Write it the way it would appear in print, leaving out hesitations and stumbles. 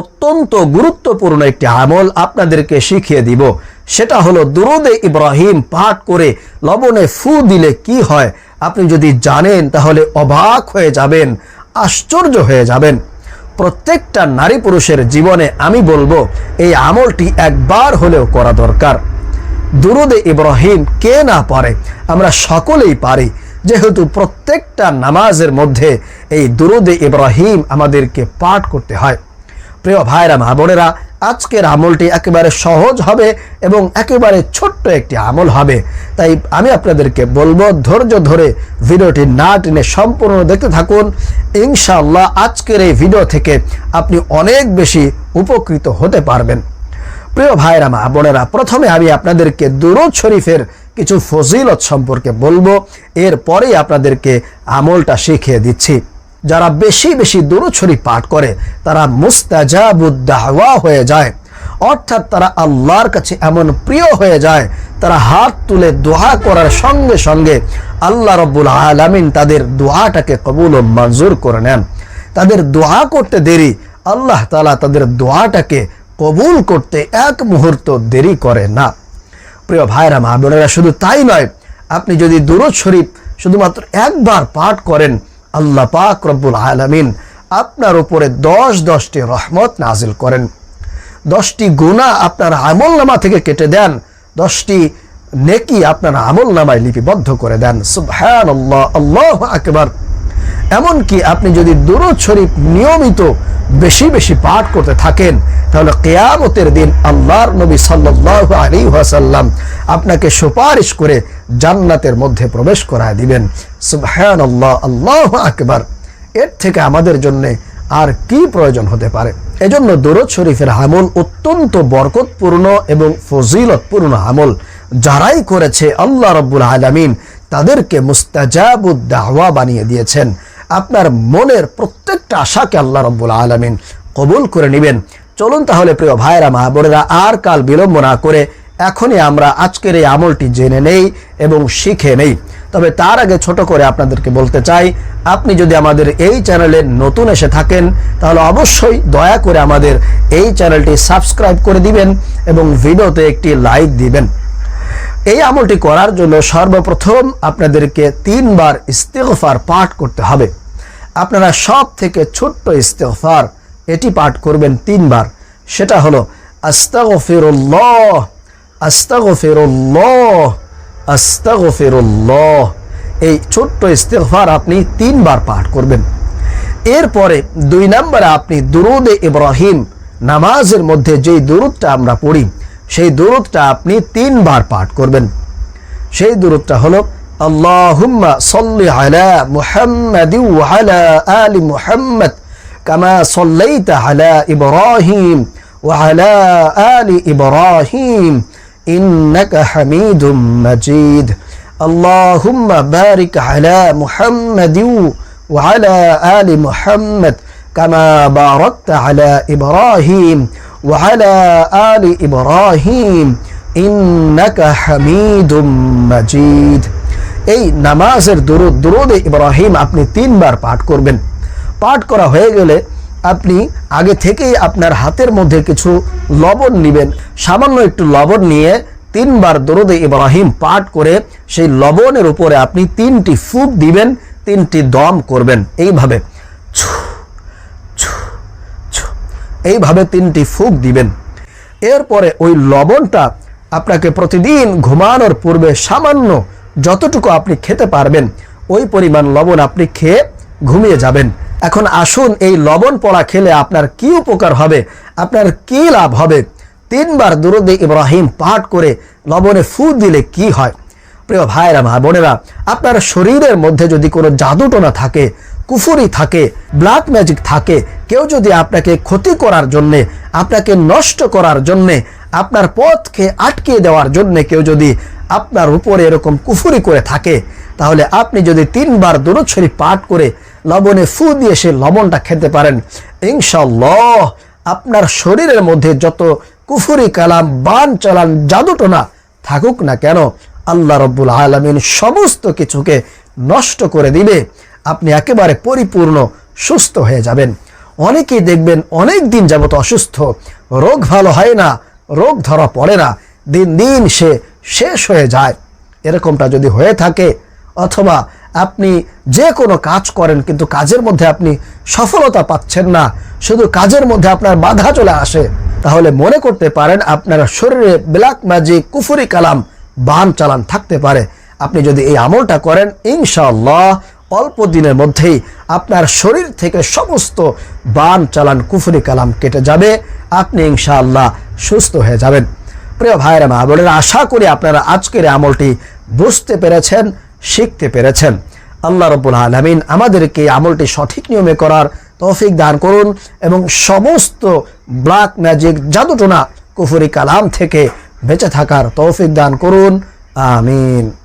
অত্যন্ত গুরুত্বপূর্ণ একটি আমল আপনাদেরকে শিখিয়ে দিব। সেটা হলো দুরুদে ইব্রাহিম পাঠ করে লবণে ফু দিলে কি হয়। আপনি যদি জানেন তাহলে অবাক হয়ে যাবেন, আশ্চর্য হয়ে যাবেন। প্রত্যেকটা নারী পুরুষের জীবনে আমি বলবো এই আমলটি একবার হলেও করা দরকার। দুরুদে ইব্রাহিম কে না পারে? আমরা সকলেই পারি, যেহেতু প্রত্যেকটা নামাজের মধ্যে এই দুরুদে ইব্রাহিম আমাদেরকে পাঠ করতে হয়। প্রিয় ভাইরা মা বোনেরা, আজকের আমলটি একেবারে সহজ হবে এবং একেবারে ছোট্ট একটি আমল হবে। তাই আমি আপনাদেরকে বলবো ধৈর্য ধরে ভিডিওটি না টেনে সম্পূর্ণ দেখতে থাকুন। ইনশাআল্লাহ আজকের এই ভিডিও থেকে আপনি অনেক বেশি উপকৃত হতে পারবেন। প্রিয় ভাইরা মা বোনেরা, প্রথমে আমি আপনাদেরকে দুরূদ শরীফের কিছু ফজিলত সম্পর্কে বলবো, এরপরেই আপনাদেরকে আমলটা শিখিয়ে দিচ্ছি। যারা বেশি বেশি দুরূদ শরীফ পাঠ করে তারা মুস্তাজাবুদ দাওয়া হয়ে যায়, অর্থাৎ তারা আল্লাহর কাছে এমন প্রিয় হয়ে যায়, তারা হাত তুলে দোয়া করার সঙ্গে সঙ্গে আল্লাহ রাব্বুল আলামিন তাদের দোয়াটাকে কবুল ও মঞ্জুর করে নেন। তাদের দোয়া করতে দেরি, আল্লাহ তাআলা তাদের দোয়াটাকে কবুল করতে এক মুহূর্ত দেরি করে না। প্রিয় ভাইরা মা বোনেরা, শুধু তাই নয়, আপনি যদি দুরূদ শরীফ শুধুমাত্র একবার পাঠ করেন, আল্লাহ পাক রব্বুল আলামিন আপনার উপরে 10টি রহমত নাজিল করেন, 10টি গুনাহ আপনার আমলনামা থেকে কেটে দেন, 10টি নেকি আপনার আমলনামায় লিপিবদ্ধ করে দেন। সুবহানাল্লাহ, আল্লাহু আকবার। এমনকি আপনি যদি দুরূদ শরীফ নিয়মিত বেশি বেশি পাঠ করতে থাকেন, তাহলে কিয়ামতের দিন আল্লাহর নবী সাল্লাল্লাহু আলাইহি ওয়াসাল্লাম আপনাকে সুপারিশ করে জান্নাতের মধ্যে প্রবেশ করায় দিবেন। সুবহানাল্লাহ, আল্লাহু আকবার। এর থেকে আমাদের জন্য আর কি প্রয়োজন হতে পারে? এজন্য দুরূদ শরীফের আমল অত্যন্ত বরকতপূর্ণ এবং ফজিলতপূর্ণ আমল। যারাই করেছে আল্লাহ রাব্বুল আলামিন তাদেরকে মুস্তাজাবুদ দাওয়া বানিয়ে দিয়েছেন। আপনার মনের প্রত্যেকটা আশাকে আল্লাহ রাব্বুল আলামিন কবুল করে নেবেন। চলুন তাহলে প্রিয় ভাইরা মা বোনেরা, আর কাল বিলম্ব না করে এখনই আমরা আজকের এই আমলটি জেনে নেই এবং শিখে নেই। তবে তার আগে ছোট করে আপনাদেরকে বলতে চাই, আপনি যদি আমাদের এই চ্যানেলে নতুন এসে থাকেন তাহলে অবশ্যই দয়া করে আমাদের এই চ্যানেলটি সাবস্ক্রাইব করে দিবেন এবং ভিডিওতে একটি লাইক দিবেন। এই আমলটি করার জন্য সর্বপ্রথম আপনাদেরকে 3 বার ইস্তিগফার পাঠ করতে হবে। আপনারা সব থেকে ছোট্ট ইস্তিগফার এটি পাঠ করবেন 3 বার। সেটা হলো আস্তাগফিরুল্লাহ, আস্তাগফিরুল্লাহ, আস্তাগফিরুল্লাহ। এই ছোট্ট ইস্তিগফার আপনি 3 বার পাঠ করবেন। এরপরে 2 নম্বরে আপনি দুরুদে ইব্রাহিম, নামাজের মধ্যে যেই দুরুদটা আমরা পড়ি সেই দুরুদটা আপনি 3 বার পাঠ করবেন। সেই দুরুদটা হলো আল্লাহুম্মা সাল্লি আলা মুহাম্মাদি ওয়া আলা আলি মুহাম্মাদ কামা সাল্লাইতা আলা ইব্রাহিম ওয়া আলা আলি ইব্রাহিম ইন্নাকা হামিদুম মাজিদ। আল্লাহুম্মা বারিক আলা মুহাম্মাদি ওয়া আলা আলি মুহাম্মাদ কামা বারাকতা আলা ইব্রাহিম ওয়া আলা আলি ইব্রাহিম ইন্নাকা হামিদুম মাজিদ। এই নামাজের দুরুদে ইব্রাহিম আপনি 3 বার পাঠ করবেন। পাঠ করা হয়ে গেলে আপনি আগে থেকেই আপনার হাতের মধ্যে কিছু লবণ নেবেন, সামান্য একটু লবণ নিয়ে 3 বার দুরুদে ইব্রাহিম পাঠ করে সেই লবণের উপরে আপনি 3টি ফুঁক দিবেন, 3টি দম করবেন। এইভাবে এইভাবে 3টি ফুঁক দিবেন। এরপরে ওই লবণটা আপনাকে প্রতিদিন ঘুমানোর পূর্বে সামান্য যতটুকু আপনি খেতে পারবেন ওই পরিমাণ লবণ আপনি খেয়ে ঘুমিয়ে যাবেন। এখন আসুন এই লবণ পড়া খেলে আপনার কি উপকার হবে, আপনার কি লাভ হবে। 3 বার দুরুদে ইব্রাহিম পাঠ করে লবণে ফু দিলে কি হয়? প্রিয় ভাইরা মা বোনেরা, আপনার শরীরের মধ্যে যদি কোনো জাদুটোনা থাকে, কুফরি থাকে, ব্ল্যাক ম্যাজিক থাকে, কেউ যদি আপনাকে ক্ষতি করার জন্যে, আপনাকে নষ্ট করার জন্যে, আপনার পথকে আটকে দেওয়ার জন্যে কেউ যদি আপনার উপরে এরকম কুফরি করে থাকে, তাহলে আপনি যদি 3 বার দুরূদ শরীফ পাঠ করে লবণে ফু দিয়ে সে লবণটা খেতে পারেন, ইনশাআল্লাহ আপনার শরীরের মধ্যে যত কুফরি কালাম, বান চালান, জাদুটোনা থাকুক না কেন, আল্লাহ রাব্বুল আলামিন সমস্ত কিছুকে নষ্ট করে দিবে। আপনি একেবারে পরিপূর্ণ সুস্থ হয়ে যাবেন। অনেকেই দেখবেন অনেক দিন যাবত অসুস্থ, রোগ ভালো হয় না, রোগ ধরা পড়ে না, দিন দিন সে শেষ হয়ে যায়। এরকমটা যদি হয়ে থাকে, অথবা আপনি যে কোনো কাজ করেন কিন্তু কাজের মধ্যে আপনি সফলতা পাচ্ছেন না, শুধু কাজের মধ্যে আপনার বাধা চলে আসে, তাহলে মনে করতে পারেন আপনার শরীরে ব্ল্যাক ম্যাজিক, কুফরি কালাম, বান চালান থাকতে পারে। আপনি যদি এই আমলটা করেন, ইনশাআল্লাহ অল্প দিনের মধ্যেই আপনার শরীর থেকে সমস্ত বান চালান, কুফরি কালাম কেটে যাবে, আপনি ইনশাআল্লাহ সুস্থ হয়ে যাবেন। প্রিয় ভাইরা মা বোনেরা, আশা করি আপনারা আজকের আমলটি বুঝতে পেরেছেন, শিখতে পেরেছেন। আল্লাহ রাব্বুল আলামিন আমাদেরকে আমলটি সঠিক নিয়মে করার তৌফিক দান করুন এবং সমস্ত ব্ল্যাক ম্যাজিক, জাদুটোনা, কুফরি কালাম থেকে বেঁচে থাকার তৌফিক দান করুন। আমিন।